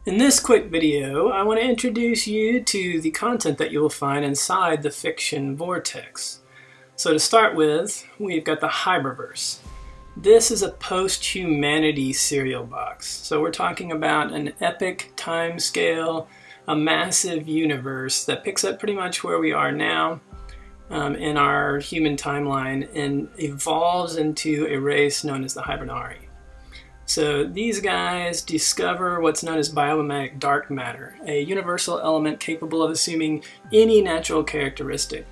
In this quick video, I want to introduce you to the content that you will find inside the fiction vortex. So to start with, we've got the Hybriverse. This is a post-humanity serial box. So we're talking about an epic time scale, a massive universe that picks up pretty much where we are now in our human timeline and evolves into a race known as the Hybrinari. So these guys discover what's known as biomimetic dark matter, a universal element capable of assuming any natural characteristic.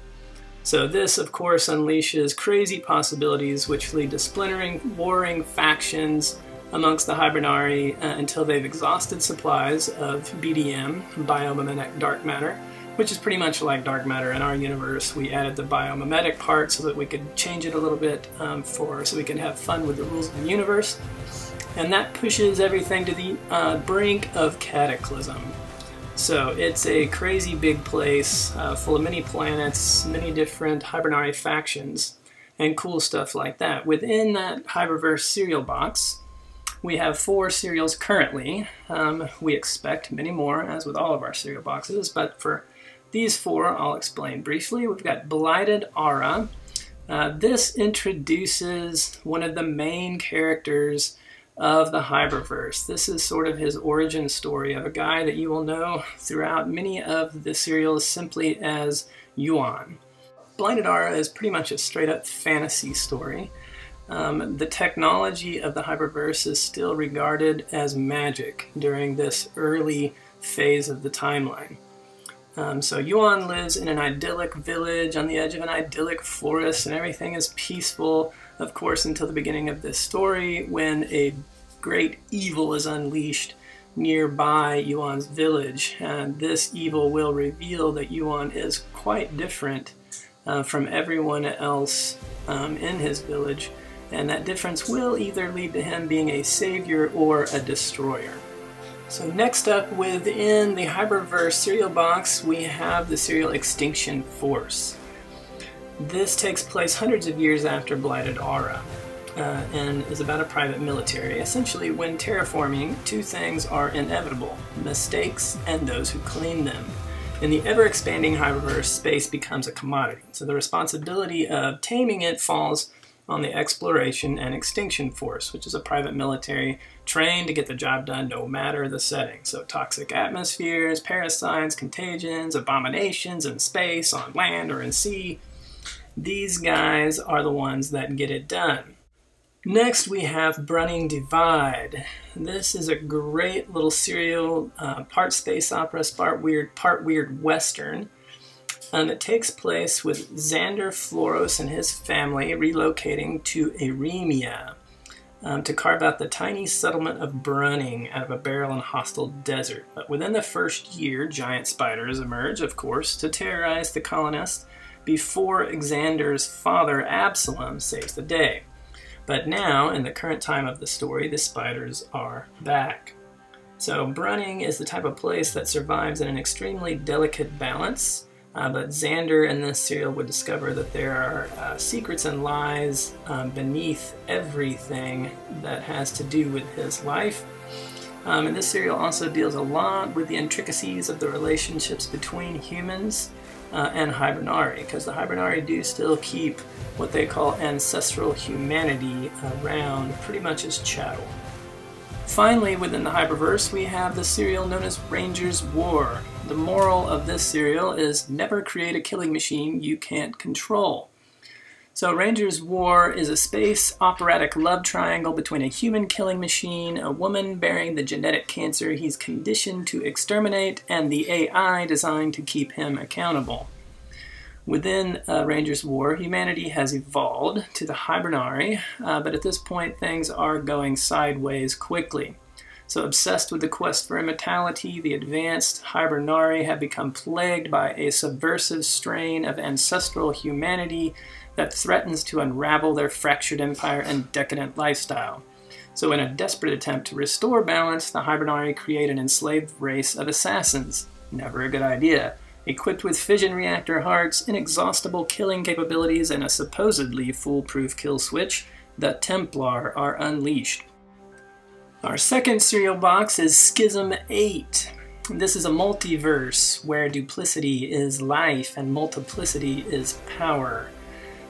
So this, of course, unleashes crazy possibilities which lead to splintering, warring factions amongst the Hybrinari until they've exhausted supplies of BDM, biomimetic dark matter, which is pretty much like dark matter in our universe. We added the biomimetic part so that we could change it a little bit so we can have fun with the rules of the universe. And that pushes everything to the brink of cataclysm. So it's a crazy big place full of many planets, many different Hybrinari factions, and cool stuff like that. Within that Hybriverse serial box, we have 4 serials currently. We expect many more, as with all of our serial boxes, but for these 4, I'll explain briefly. We've got Blighted Aura. This introduces one of the main characters of the Hybriverse. This is sort of his origin story of a guy that you will know throughout many of the serials simply as Yuan. Blighted Aura is pretty much a straight up fantasy story. The technology of the Hybriverse is still regarded as magic during this early phase of the timeline. So Yuan lives in an idyllic village on the edge of an idyllic forest, and everything is peaceful, of course, until the beginning of this story when a great evil is unleashed nearby Yuan's village. And this evil will reveal that Yuan is quite different from everyone else in his village, and that difference will either lead to him being a savior or a destroyer. So next up within the Hybriverse serial box, we have the serial Extinction Force. This takes place hundreds of years after Blighted Aura and is about a private military. Essentially, when terraforming, 2 things are inevitable: mistakes and those who clean them. In the ever-expanding Hybriverse, space becomes a commodity, so the responsibility of taming it falls on the Exploration and Extinction Force, which is a private military trained to get the job done no matter the setting. So toxic atmospheres, parasites, contagions, abominations in space, on land, or in sea. These guys are the ones that get it done. Next we have Brunning Divide. This is a great little serial, part space opera, part weird western. It takes place with Xander Floros and his family relocating to Eremia to carve out the tiny settlement of Brunning out of a barren and hostile desert. But within the first year, giant spiders emerge, of course, to terrorize the colonists before Xander's father, Absalom, saves the day. But now, in the current time of the story, the spiders are back. So Brunning is the type of place that survives in an extremely delicate balance. But Xander in this serial would discover that there are secrets and lies beneath everything that has to do with his life. And this serial also deals a lot with the intricacies of the relationships between humans and Hybrinari, because the Hybrinari do still keep what they call ancestral humanity around pretty much as chattel. Finally, within the Hybriverse, we have the serial known as Ranger's War. The moral of this serial is never create a killing machine you can't control. So Ranger's War is a space operatic love triangle between a human killing machine, a woman bearing the genetic cancer he's conditioned to exterminate, and the AI designed to keep him accountable. Within Ranger's War, humanity has evolved to the Hybrinari, but at this point things are going sideways quickly. So obsessed with the quest for immortality, the advanced Hybrinari have become plagued by a subversive strain of ancestral humanity that threatens to unravel their fractured empire and decadent lifestyle. So in a desperate attempt to restore balance, the Hybrinari create an enslaved race of assassins. Never a good idea. Equipped with fission reactor hearts, inexhaustible killing capabilities, and a supposedly foolproof kill switch, the Templar are unleashed. Our second cereal box is Schism 8. This is a multiverse where duplicity is life and multiplicity is power.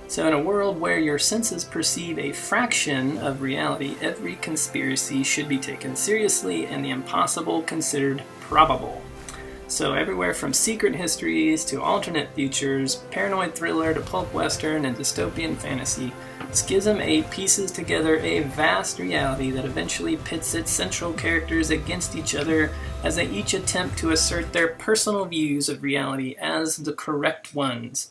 So in a world where your senses perceive a fraction of reality, every conspiracy should be taken seriously and the impossible considered probable. So everywhere from secret histories to alternate futures, paranoid thriller to pulp western and dystopian fantasy, Schism 8 pieces together a vast reality that eventually pits its central characters against each other as they each attempt to assert their personal views of reality as the correct ones.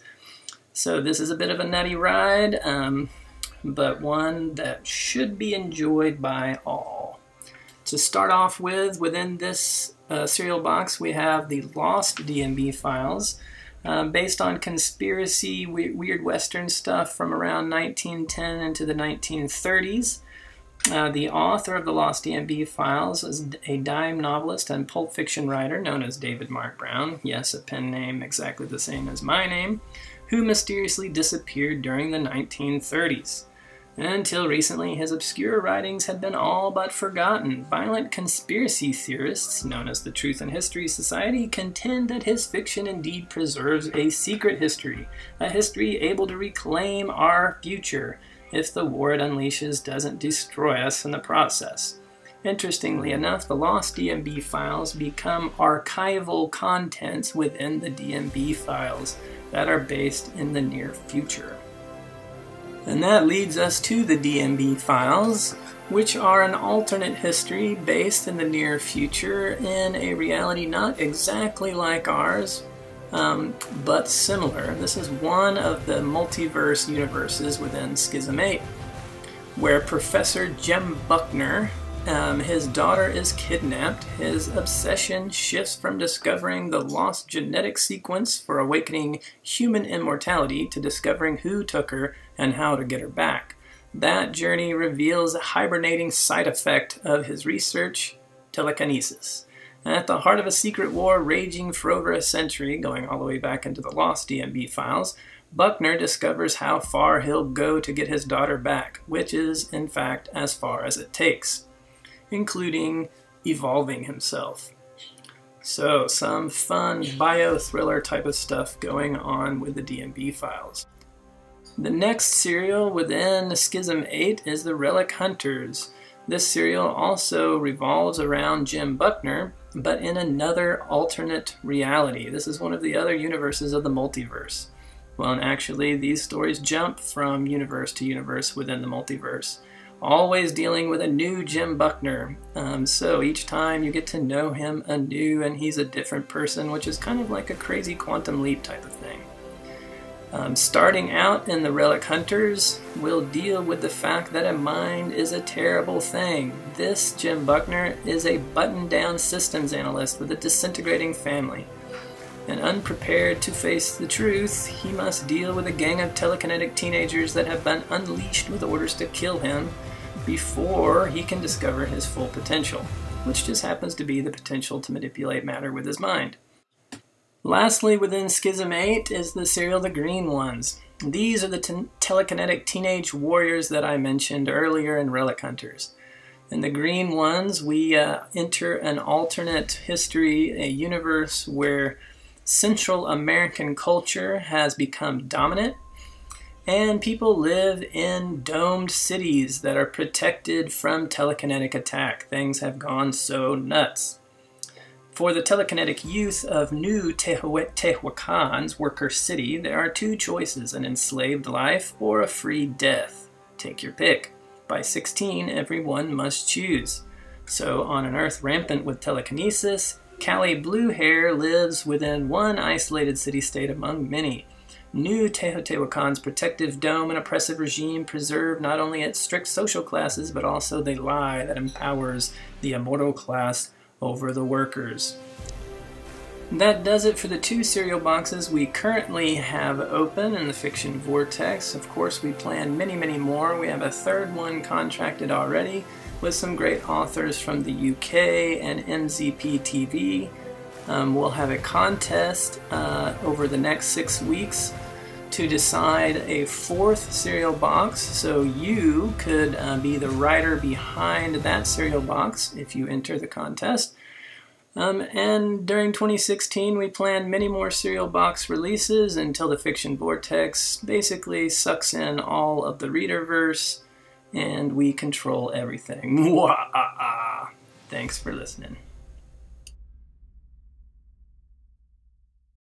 So this is a bit of a nutty ride, but one that should be enjoyed by all. To start off with, within this cereal box, we have the Lost DMB files, based on conspiracy, weird Western stuff from around 1910 into the 1930s. The author of the Lost DMB files is a dime novelist and pulp fiction writer known as David Mark Brown, yes, a pen name exactly the same as my name, who mysteriously disappeared during the 1930s. Until recently, his obscure writings had been all but forgotten. Violent conspiracy theorists, known as the Truth and History Society, contend that his fiction indeed preserves a secret history, a history able to reclaim our future if the war it unleashes doesn't destroy us in the process. Interestingly enough, the Lost DMB files become archival contents within the DMB files that are based in the near future. And that leads us to the DMB files, which are an alternate history based in the near future in a reality not exactly like ours, but similar. This is one of the multiverse universes within Schism 8, where Professor Jem Buckner, his daughter is kidnapped. His obsession shifts from discovering the lost genetic sequence for awakening human immortality to discovering who took her and how to get her back. That journey reveals a hibernating side effect of his research, telekinesis. And at the heart of a secret war raging for over a century, going all the way back into the Lost DMB files, Buckner discovers how far he'll go to get his daughter back, which is, in fact, as far as it takes, including evolving himself. So, some fun bio-thriller type of stuff going on with the DMB files. The next serial within Schism 8 is the Relic Hunters. This serial also revolves around Jem Buckner, but in another alternate reality. This is one of the other universes of the multiverse. Well, and actually, these stories jump from universe to universe within the multiverse, always dealing with a new Jem Buckner. So each time you get to know him anew, and he's a different person, which is kind of like a crazy quantum leap type of thing. Starting out in the Relic Hunters, we'll deal with the fact that a mind is a terrible thing. This Jem Buckner is a button-down systems analyst with a disintegrating family. And unprepared to face the truth, he must deal with a gang of telekinetic teenagers that have been unleashed with orders to kill him before he can discover his full potential, which just happens to be the potential to manipulate matter with his mind. Lastly, within Schism 8 is the serial The Green Ones. These are the telekinetic teenage warriors that I mentioned earlier in Relic Hunters. In The Green Ones, we enter an alternate history, a universe where Central American culture has become dominant, and people live in domed cities that are protected from telekinetic attack. Things have gone so nuts. For the telekinetic youth of New Tehuacan's worker city, there are two choices: an enslaved life or a free death. Take your pick. By 16, everyone must choose. So on an Earth rampant with telekinesis, Callie Bluehair lives within one isolated city-state among many. New Tehuacan's protective dome and oppressive regime preserve not only its strict social classes, but also the lie that empowers the immortal class over the workers. That does it for the two serial boxes we currently have open in the Fiction Vortex. Of course, we plan many, many more. We have a third one contracted already with some great authors from the UK and MZP TV. We'll have a contest over the next 6 weeks to decide a fourth cereal box, so you could be the writer behind that cereal box if you enter the contest. And during 2016, we plan many more cereal box releases until the Fiction Vortex basically sucks in all of the Readerverse and we control everything. Thanks for listening.